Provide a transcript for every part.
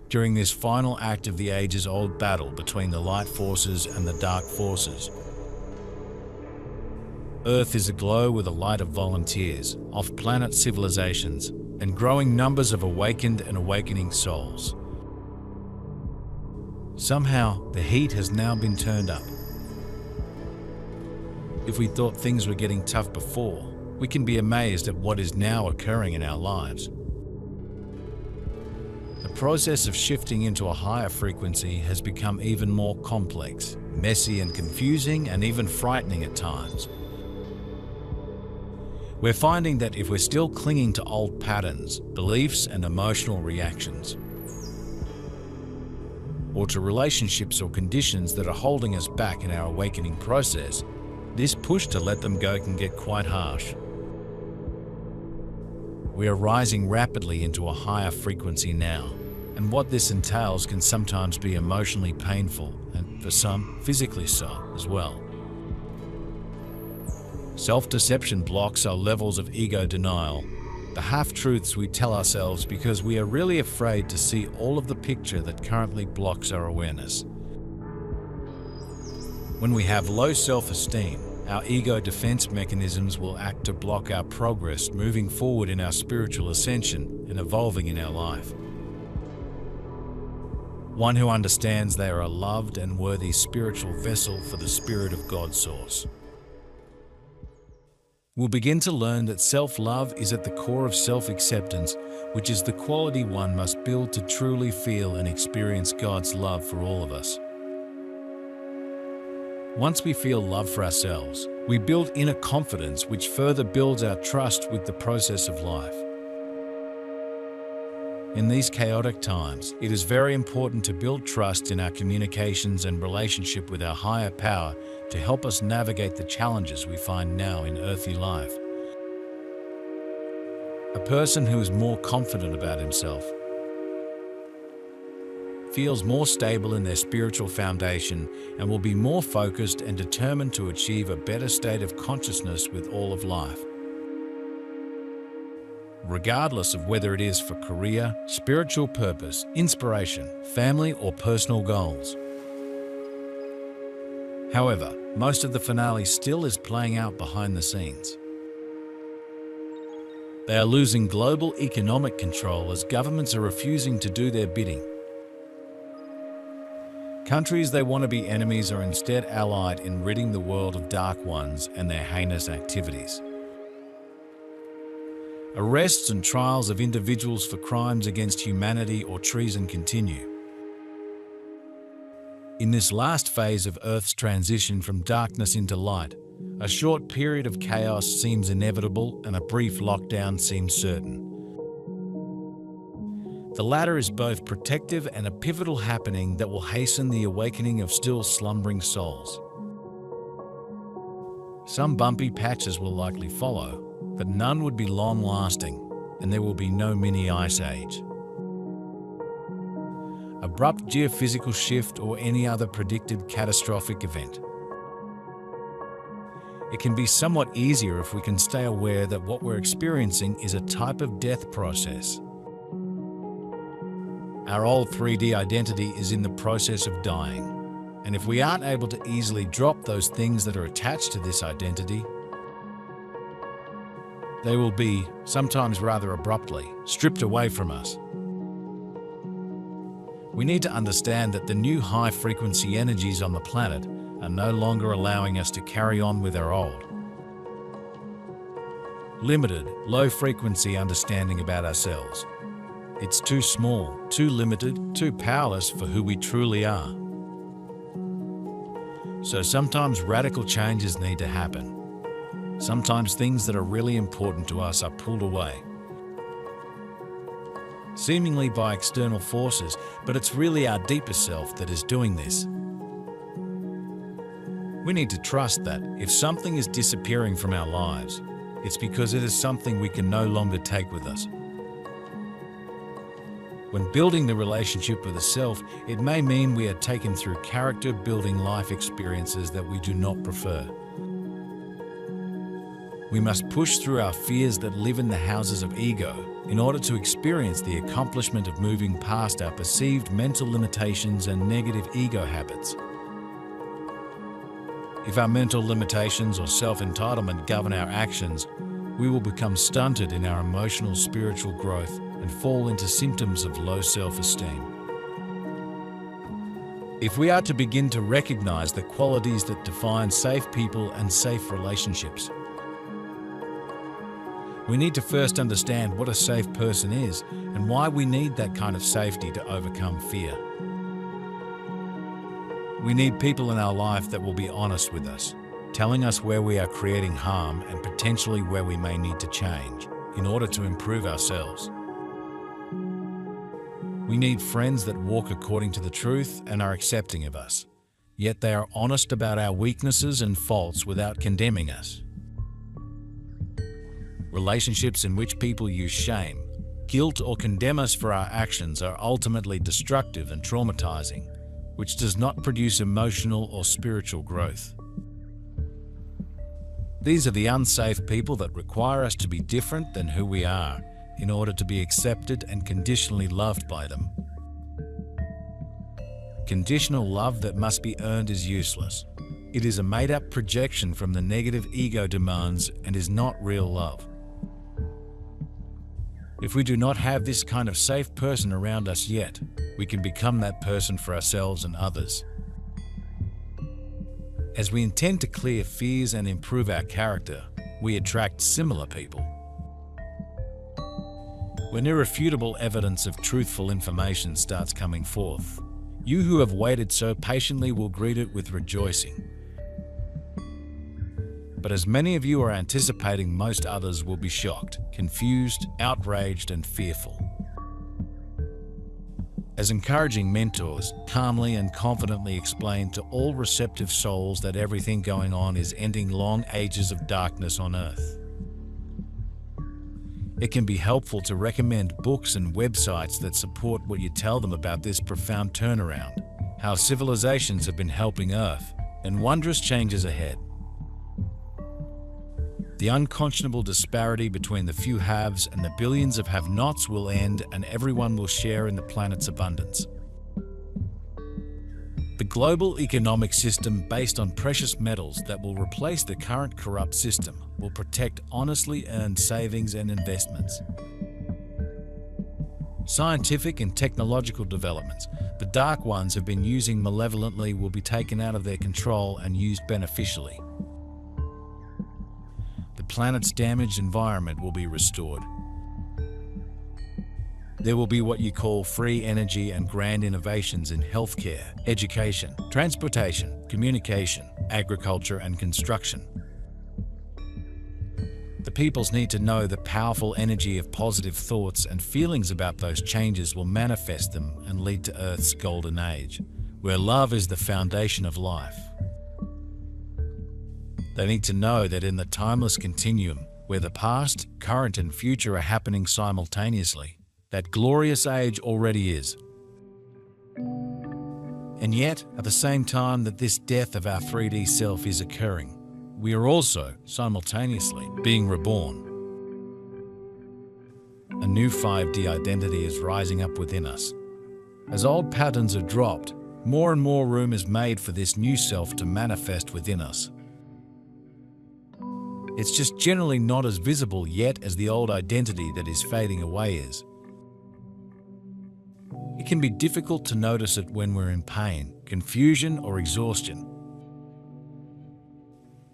during this final act of the ages-old battle between the light forces and the dark forces. Earth is aglow with a light of volunteers, off-planet civilizations, and growing numbers of awakened and awakening souls. Somehow, the heat has now been turned up. If we thought things were getting tough before, we can be amazed at what is now occurring in our lives. The process of shifting into a higher frequency has become even more complex, messy and confusing, and even frightening at times. We're finding that if we're still clinging to old patterns, beliefs, and emotional reactions, or to relationships or conditions that are holding us back in our awakening process, this push to let them go can get quite harsh. We are rising rapidly into a higher frequency now, and what this entails can sometimes be emotionally painful, and for some, physically so as well. Self-deception blocks our levels of ego denial, the half-truths we tell ourselves because we are really afraid to see all of the picture that currently blocks our awareness. When we have low self-esteem, our ego defense mechanisms will act to block our progress moving forward in our spiritual ascension and evolving in our life. One who understands they are a loved and worthy spiritual vessel for the Spirit of God source will begin to learn that self-love is at the core of self-acceptance, which is the quality one must build to truly feel and experience God's love for all of us. Once we feel love for ourselves, we build inner confidence which further builds our trust with the process of life. In these chaotic times, it is very important to build trust in our communications and relationship with our higher power to help us navigate the challenges we find now in earthly life. A person who is more confident about himself feels more stable in their spiritual foundation and will be more focused and determined to achieve a better state of consciousness with all of life, regardless of whether it is for career, spiritual purpose, inspiration, family, or personal goals. However, most of the finale still is playing out behind the scenes. They are losing global economic control as governments are refusing to do their bidding. Countries they want to be enemies are instead allied in ridding the world of dark ones and their heinous activities. Arrests and trials of individuals for crimes against humanity or treason continue. In this last phase of Earth's transition from darkness into light, a short period of chaos seems inevitable and a brief lockdown seems certain. The latter is both protective and a pivotal happening that will hasten the awakening of still slumbering souls. Some bumpy patches will likely follow, but none would be long-lasting, and there will be no mini ice age, abrupt geophysical shift, or any other predicted catastrophic event. It can be somewhat easier if we can stay aware that what we're experiencing is a type of death process. Our old 3D identity is in the process of dying, and if we aren't able to easily drop those things that are attached to this identity, they will be, sometimes rather abruptly, stripped away from us. We need to understand that the new high-frequency energies on the planet are no longer allowing us to carry on with our old, limited, low-frequency understanding about ourselves. It's too small, too limited, too powerless for who we truly are. So sometimes radical changes need to happen. Sometimes things that are really important to us are pulled away, seemingly by external forces, but it's really our deeper self that is doing this. We need to trust that if something is disappearing from our lives, it's because it is something we can no longer take with us. When building the relationship with the self, it may mean we are taken through character-building life experiences that we do not prefer. We must push through our fears that live in the houses of ego in order to experience the accomplishment of moving past our perceived mental limitations and negative ego habits. If our mental limitations or self-entitlement govern our actions, we will become stunted in our emotional, spiritual growth and fall into symptoms of low self-esteem. If we are to begin to recognize the qualities that define safe people and safe relationships, we need to first understand what a safe person is and why we need that kind of safety to overcome fear. We need people in our life that will be honest with us, telling us where we are creating harm and potentially where we may need to change in order to improve ourselves. We need friends that walk according to the truth and are accepting of us, yet they are honest about our weaknesses and faults without condemning us. Relationships in which people use shame, guilt, or condemn us for our actions are ultimately destructive and traumatizing, which does not produce emotional or spiritual growth. These are the unsafe people that require us to be different than who we are in order to be accepted and conditionally loved by them. Conditional love that must be earned is useless. It is a made-up projection from the negative ego demands and is not real love. If we do not have this kind of safe person around us yet, we can become that person for ourselves and others. As we intend to clear fears and improve our character, we attract similar people. When irrefutable evidence of truthful information starts coming forth, you who have waited so patiently will greet it with rejoicing. But as many of you are anticipating, most others will be shocked, confused, outraged, and fearful. As encouraging mentors, calmly and confidently explain to all receptive souls that everything going on is ending long ages of darkness on earth. It can be helpful to recommend books and websites that support what you tell them about this profound turnaround, how civilizations have been helping Earth, and wondrous changes ahead. The unconscionable disparity between the few haves and the billions of have-nots will end, and everyone will share in the planet's abundance. The global economic system based on precious metals that will replace the current corrupt system will protect honestly earned savings and investments. Scientific and technological developments the dark ones have been using malevolently will be taken out of their control and used beneficially. The planet's damaged environment will be restored. There will be what you call free energy and grand innovations in healthcare, education, transportation, communication, agriculture, and construction. The peoples need to know the powerful energy of positive thoughts and feelings about those changes will manifest them and lead to Earth's golden age, where love is the foundation of life. They need to know that in the timeless continuum, where the past, current, and future are happening simultaneously, that glorious age already is. And yet, at the same time that this death of our 3D self is occurring, we are also, simultaneously, being reborn. A new 5D identity is rising up within us. As old patterns are dropped, more and more room is made for this new self to manifest within us. It's just generally not as visible yet as the old identity that is fading away is. It can be difficult to notice it when we're in pain, confusion, or exhaustion.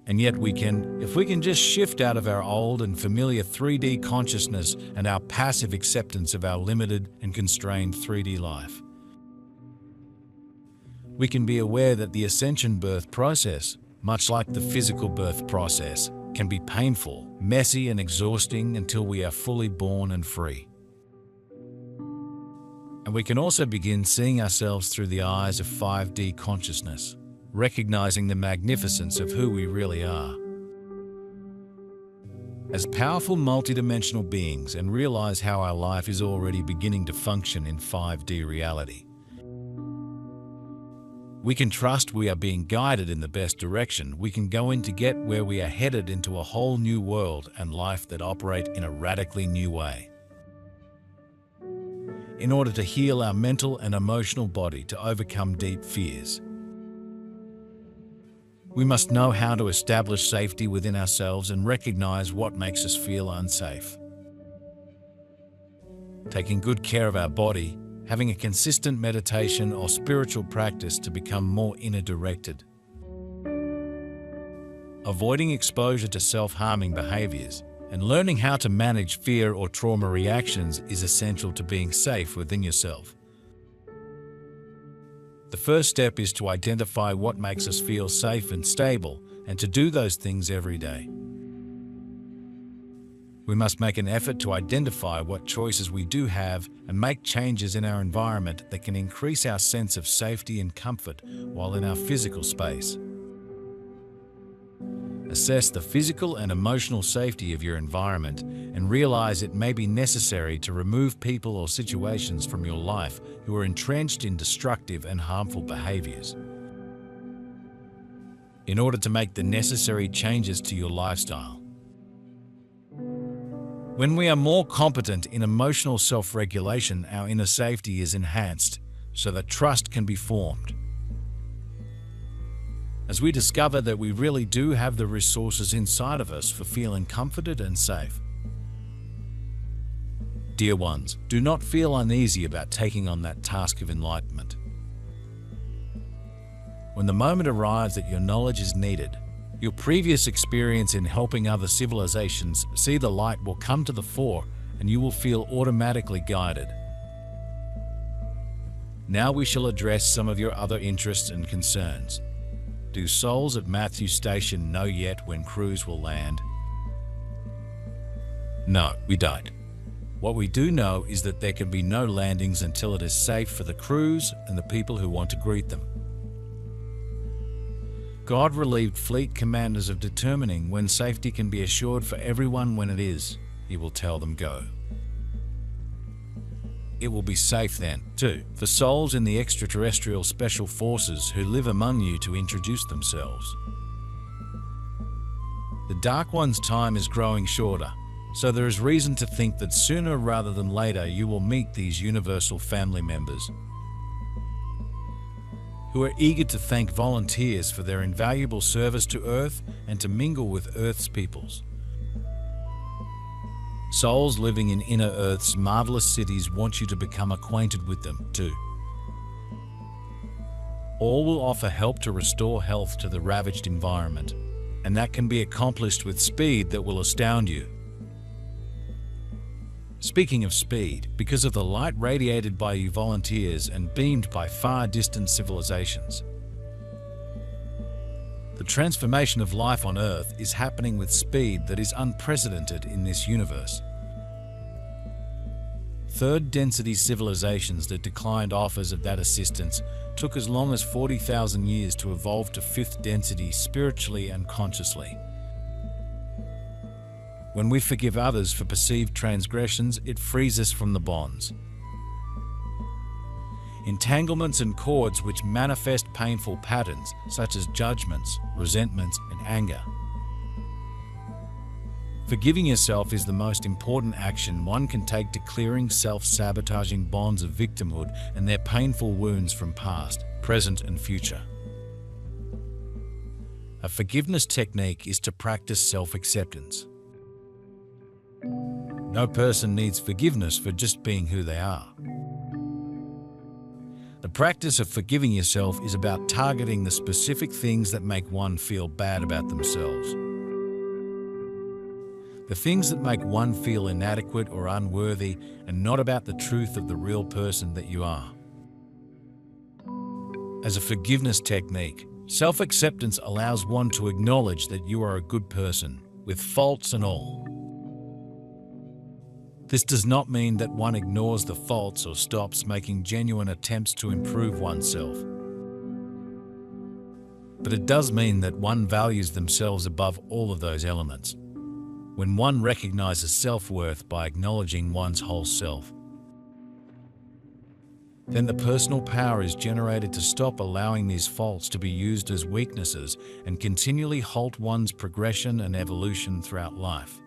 And yet we can, if we can just shift out of our old and familiar 3D consciousness and our passive acceptance of our limited and constrained 3D life. We can be aware that the ascension birth process, much like the physical birth process, can be painful, messy, and exhausting until we are fully born and free. And we can also begin seeing ourselves through the eyes of 5D consciousness, recognizing the magnificence of who we really are. As powerful multidimensional beings, and realize how our life is already beginning to function in 5D reality. We can trust we are being guided in the best direction. We can go in to get where we are headed, into a whole new world and life that operate in a radically new way. In order to heal our mental and emotional body, to overcome deep fears, we must know how to establish safety within ourselves and recognize what makes us feel unsafe. Taking good care of our body, having a consistent meditation or spiritual practice to become more inner-directed. Avoiding exposure to self-harming behaviors and learning how to manage fear or trauma reactions is essential to being safe within yourself. The first step is to identify what makes us feel safe and stable, and to do those things every day. We must make an effort to identify what choices we do have and make changes in our environment that can increase our sense of safety and comfort while in our physical space. Assess the physical and emotional safety of your environment and realize it may be necessary to remove people or situations from your life who are entrenched in destructive and harmful behaviors. In order to make the necessary changes to your lifestyle. When we are more competent in emotional self-regulation, our inner safety is enhanced so that trust can be formed. As we discover that we really do have the resources inside of us for feeling comforted and safe. Dear ones, do not feel uneasy about taking on that task of enlightenment. When the moment arrives that your knowledge is needed, your previous experience in helping other civilizations see the light will come to the fore and you will feel automatically guided. Now we shall address some of your other interests and concerns. Do souls at Matthew Station know yet when crews will land? No, we don't. What we do know is that there can be no landings until it is safe for the crews and the people who want to greet them. God relieved fleet commanders of determining when safety can be assured for everyone. When it is, He will tell them go. It will be safe then, too, for souls in the extraterrestrial special forces who live among you to introduce themselves. The Dark One's time is growing shorter, so there is reason to think that sooner rather than later you will meet these universal family members who are eager to thank volunteers for their invaluable service to Earth and to mingle with Earth's peoples. Souls living in inner Earth's marvelous cities want you to become acquainted with them, too. All will offer help to restore health to the ravaged environment, and that can be accomplished with speed that will astound you. Speaking of speed, because of the light radiated by you volunteers and beamed by far-distant civilizations, the transformation of life on Earth is happening with speed that is unprecedented in this universe. Third-density civilizations that declined offers of that assistance took as long as 40,000 years to evolve to fifth density spiritually and consciously. When we forgive others for perceived transgressions, it frees us from the bonds, entanglements and cords which manifest painful patterns such as judgments, resentments, and anger. Forgiving yourself is the most important action one can take to clearing self-sabotaging bonds of victimhood and their painful wounds from past, present, and future. A forgiveness technique is to practice self-acceptance. No person needs forgiveness for just being who they are. The practice of forgiving yourself is about targeting the specific things that make one feel bad about themselves. The things that make one feel inadequate or unworthy, and not about the truth of the real person that you are. As a forgiveness technique, self-acceptance allows one to acknowledge that you are a good person, with faults and all. This does not mean that one ignores the faults or stops making genuine attempts to improve oneself. But it does mean that one values themselves above all of those elements. When one recognizes self-worth by acknowledging one's whole self. then the personal power is generated to stop allowing these faults to be used as weaknesses and continually halt one's progression and evolution throughout life.